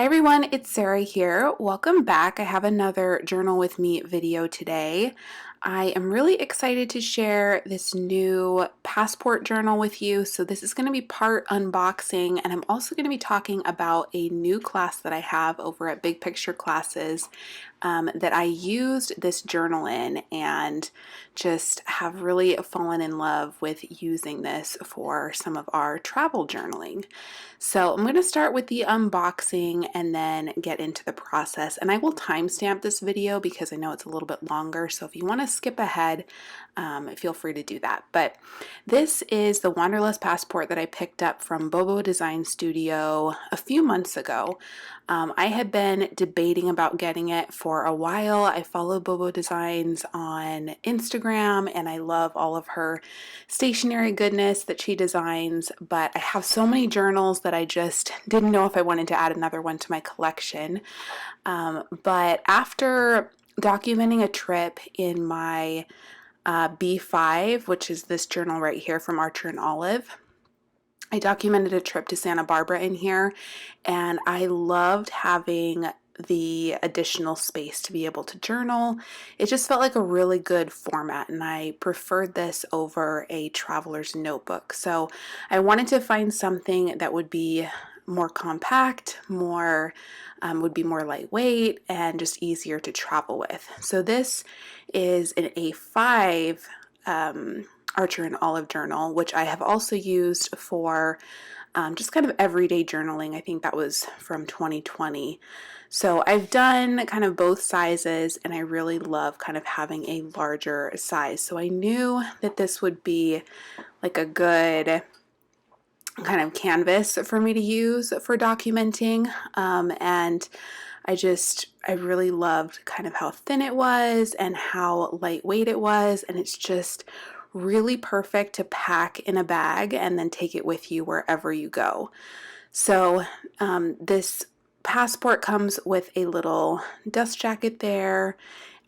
Hi everyone, it's Sarah here. Welcome back. I have another Journal with Me video today. I am really excited to share this new passport journal with you. So this is going to be part unboxing, and I'm also going to be talking about a new class that I have over at Big Picture Classes that I used this journal in and just have really fallen in love with using this for some of our travel journaling. So I'm going to start with the unboxing and then get into the process. And I will timestamp this video because I know it's a little bit longer. So if you want to skip ahead, feel free to do that. But this is the Wanderlust passport that I picked up from Bobo Design Studio a few months ago. I had been debating about getting it for a while. I follow Bobo Designs on Instagram and I love all of her stationery goodness that she designs, but I have so many journals that I just didn't know if I wanted to add another one to my collection. But after documenting a trip in my B5, which is this journal right here from Archer and Olive, I documented a trip to Santa Barbara in here, and I loved having the additional space to be able to journal. It just felt like a really good format, and I preferred this over a traveler's notebook. So I wanted to find something that would be more compact, would be more lightweight, and just easier to travel with. So this is an A5 Archer and Olive journal, which I have also used for just kind of everyday journaling. I think that was from 2020. So I've done kind of both sizes, and I really love kind of having a larger size. So I knew that this would be like a good kind of canvas for me to use for documenting. And I really loved kind of how thin it was and how lightweight it was. And it's just really perfect to pack in a bag and then take it with you wherever you go. So this passport comes with a little dust jacket there.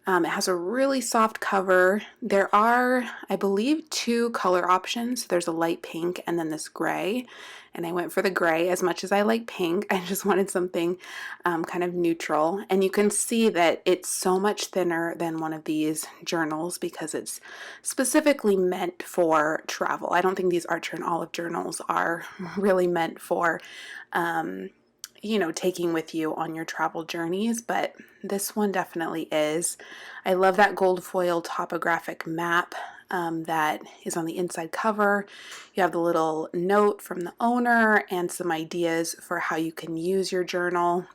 It has a really soft cover. There are, I believe, two color options. There's a light pink and then this gray. And I went for the gray. As much as I like pink, I just wanted something kind of neutral. And you can see that it's so much thinner than one of these journals because it's specifically meant for travel. I don't think these Archer and Olive journals are really meant for taking with you on your travel journeys, but this one definitely is. I love that gold foil topographic map that is on the inside cover. You have the little note from the owner and some ideas for how you can use your journal.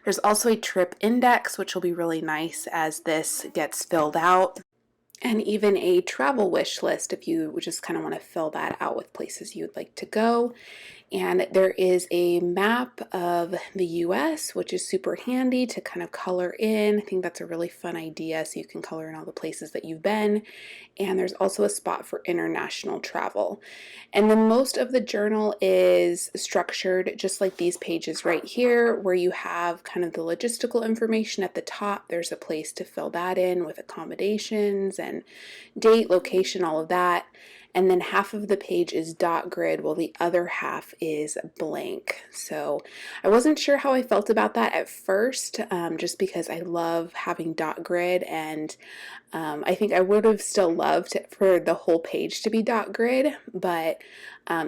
There's also a trip index, which will be really nice as this gets filled out, and even a travel wish list if you just kind of want to fill that out with places you'd like to go. And there is a map of the US, which is super handy to kind of color in. I think that's a really fun idea, so you can color in all the places that you've been. And there's also a spot for international travel. And then most of the journal is structured just like these pages right here, where you have kind of the logistical information at the top. There's a place to fill that in with accommodations and date, location, all of that. And then half of the page is dot grid while the other half is blank. So I wasn't sure how I felt about that at first, just because I love having dot grid, and I think I would have still loved for the whole page to be dot grid, but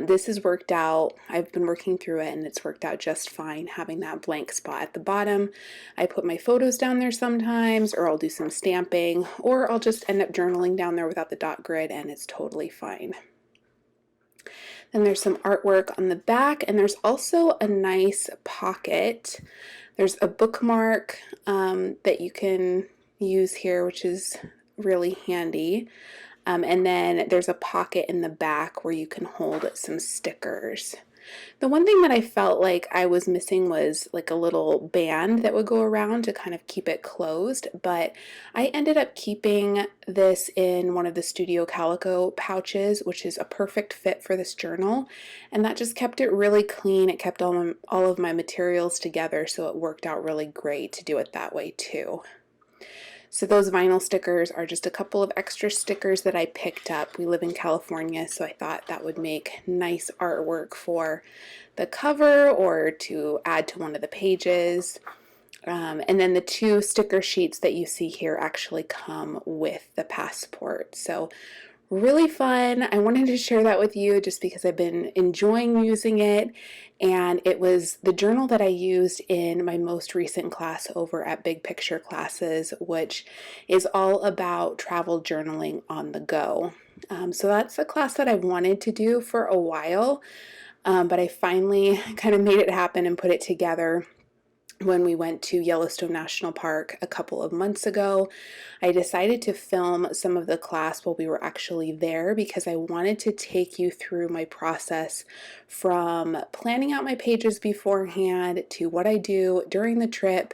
this has worked out. I've been working through it and it's worked out just fine having that blank spot at the bottom. I put my photos down there sometimes, or I'll do some stamping, or I'll just end up journaling down there without the dot grid, and it's totally fine. Then there's some artwork on the back, and there's also a nice pocket. There's a bookmark that you can use here, which is really handy. And then there's a pocket in the back where you can hold some stickers. The one thing that I felt like I was missing was like a little band that would go around to kind of keep it closed, but I ended up keeping this in one of the Studio Calico pouches, which is a perfect fit for this journal, and that just kept it really clean. It kept all of my materials together, so it worked out really great to do it that way too. So those vinyl stickers are just a couple of extra stickers that I picked up. We live in California, so I thought that would make nice artwork for the cover or to add to one of the pages. And then the 2 sticker sheets that you see here actually come with the passport. So really fun. I wanted to share that with you just because I've been enjoying using it, and it was the journal that I used in my most recent class over at Big Picture Classes, which is all about travel journaling on the go. So that's a class that I've wanted to do for a while, but I finally kind of made it happen and put it together when we went to Yellowstone National Park a couple of months ago. I decided to film some of the class while we were actually there because I wanted to take you through my process from planning out my pages beforehand to what I do during the trip,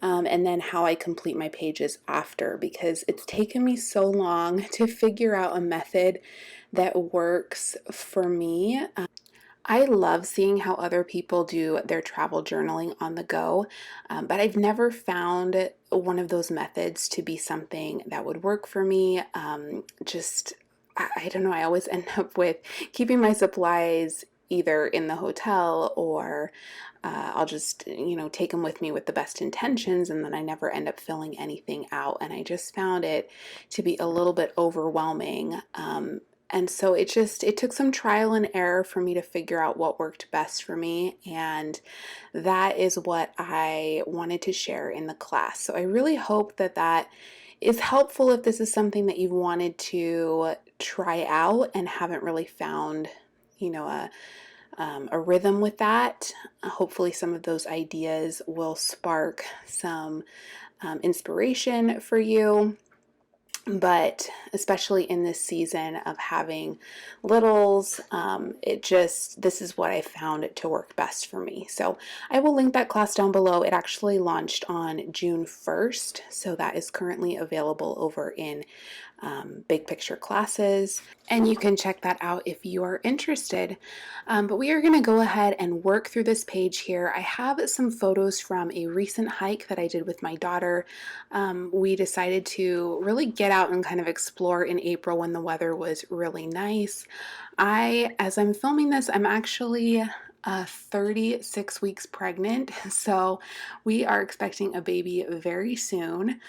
and then how I complete my pages after, because it's taken me so long to figure out a method that works for me. I love seeing how other people do their travel journaling on the go, but I've never found one of those methods to be something that would work for me. I don't know, I always end up with keeping my supplies either in the hotel or I'll just, take them with me with the best intentions, and then I never end up filling anything out. And I just found it to be a little bit overwhelming. And so it took some trial and error for me to figure out what worked best for me, and that is what I wanted to share in the class. So I really hope that that is helpful if this is something that you've wanted to try out and haven't really found, you know, a rhythm with that. Hopefully some of those ideas will spark some inspiration for you. But especially in this season of having littles, this is what I found to work best for me. So I will link that class down below. It actually launched on June 1st, so that is currently available over in Big Picture Classes, and you can check that out if you are interested. But we are going to go ahead and work through this page here. I have some photos from a recent hike that I did with my daughter. We decided to really get out and kind of explore in April when the weather was really nice. As I'm filming this, I'm actually 36 weeks pregnant, so we are expecting a baby very soon.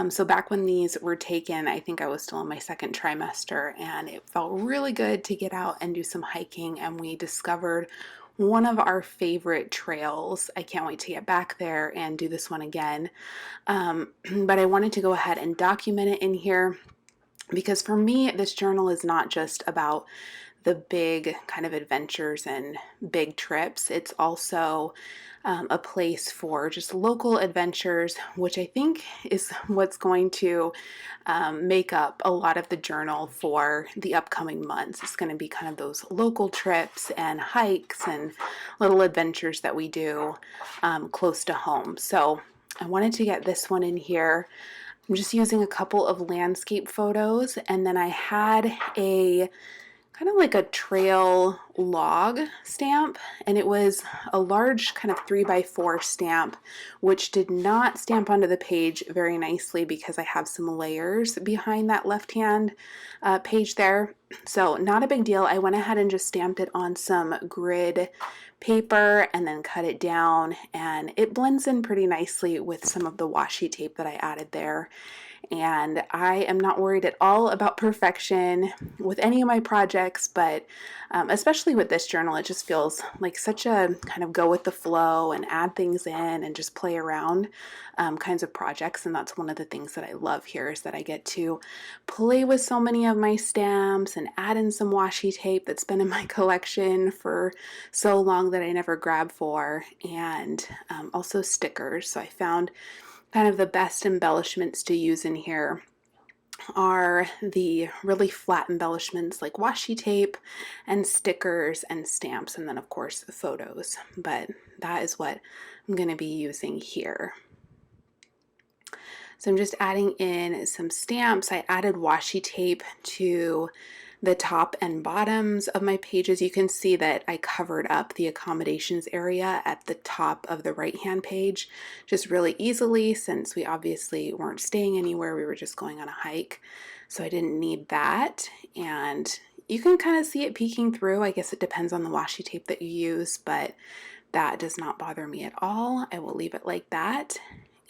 So back when these were taken, I think I was still in my 2nd trimester, and it felt really good to get out and do some hiking, and we discovered one of our favorite trails. I can't wait to get back there and do this one again. But I wanted to go ahead and document it in here because for me, this journal is not just about the big kind of adventures and big trips. It's also a place for just local adventures, which I think is what's going to make up a lot of the journal for the upcoming months. It's going to be kind of those local trips and hikes and little adventures that we do close to home. So I wanted to get this one in here. I'm just using a couple of landscape photos, and then I had a kind of like a trail log stamp, and it was a large kind of 3x4 stamp, which did not stamp onto the page very nicely because I have some layers behind that left hand page there. So not a big deal. I went ahead and just stamped it on some grid paper and then cut it down, and it blends in pretty nicely with some of the washi tape that I added there. And I am not worried at all about perfection with any of my projects, but especially with this journal, it just feels like such a kind of go with the flow and add things in and just play around kinds of projects. And that's one of the things that I love here, is that I get to play with so many of my stamps and add in some washi tape that's been in my collection for so long that I never grab for, and also stickers. So I found kind of the best embellishments to use in here are the really flat embellishments like washi tape and stickers and stamps, and then of course photos, but that is what I'm going to be using here. So I'm just adding in some stamps. I added washi tape to the top and bottoms of my pages. You can see that I covered up the accommodations area at the top of the right-hand page just really easily, since we obviously weren't staying anywhere, we were just going on a hike. So I didn't need that. And you can kind of see it peeking through. I guess it depends on the washi tape that you use, but that does not bother me at all. I will leave it like that.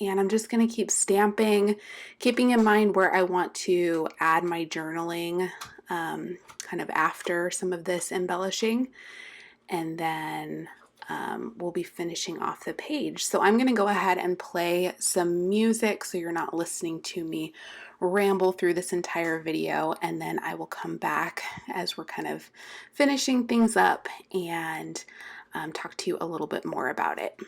And I'm just going to keep stamping, keeping in mind where I want to add my journaling kind of after some of this embellishing. And then we'll be finishing off the page. So I'm going to go ahead and play some music so you're not listening to me ramble through this entire video, and then I will come back as we're kind of finishing things up and talk to you a little bit more about it.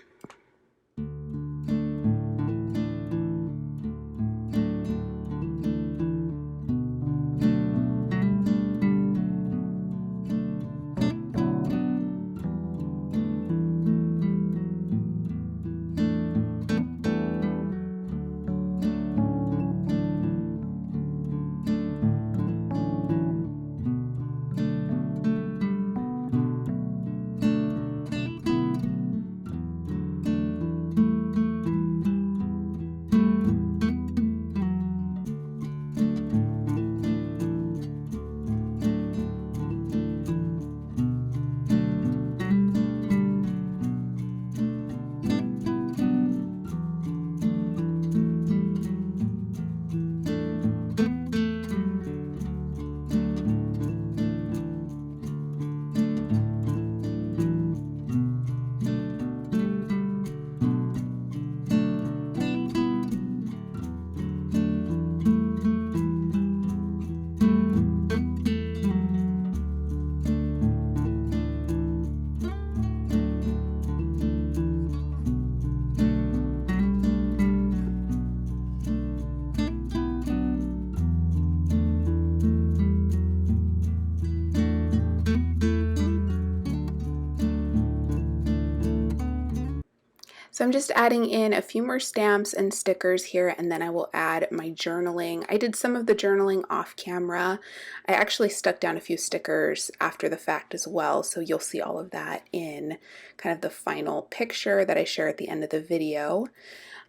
So I'm just adding in a few more stamps and stickers here, and then I will add my journaling. I did some of the journaling off camera. I actually stuck down a few stickers after the fact as well, so you'll see all of that in kind of the final picture that I share at the end of the video.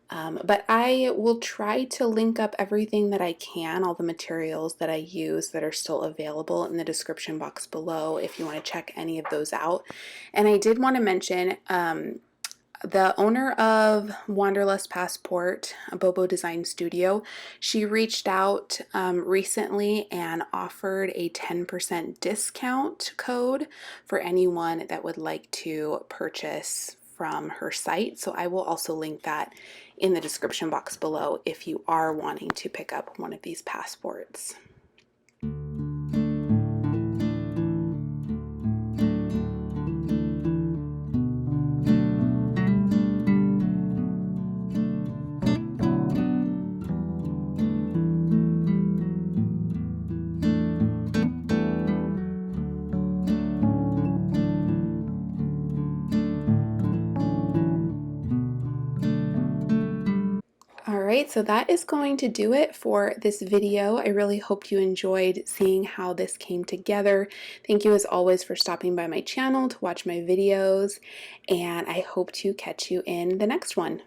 But I will try to link up everything that I can, all the materials that I use that are still available in the description box below if you want to check any of those out. And I did want to mention the owner of Wanderlust Passport, Bobo Design Studio, she reached out recently and offered a 10% discount code for anyone that would like to purchase from her site. So I will also link that in the description box below if you are wanting to pick up one of these passports. Alright, so that is going to do it for this video. I really hope you enjoyed seeing how this came together. Thank you as always for stopping by my channel to watch my videos, and I hope to catch you in the next one.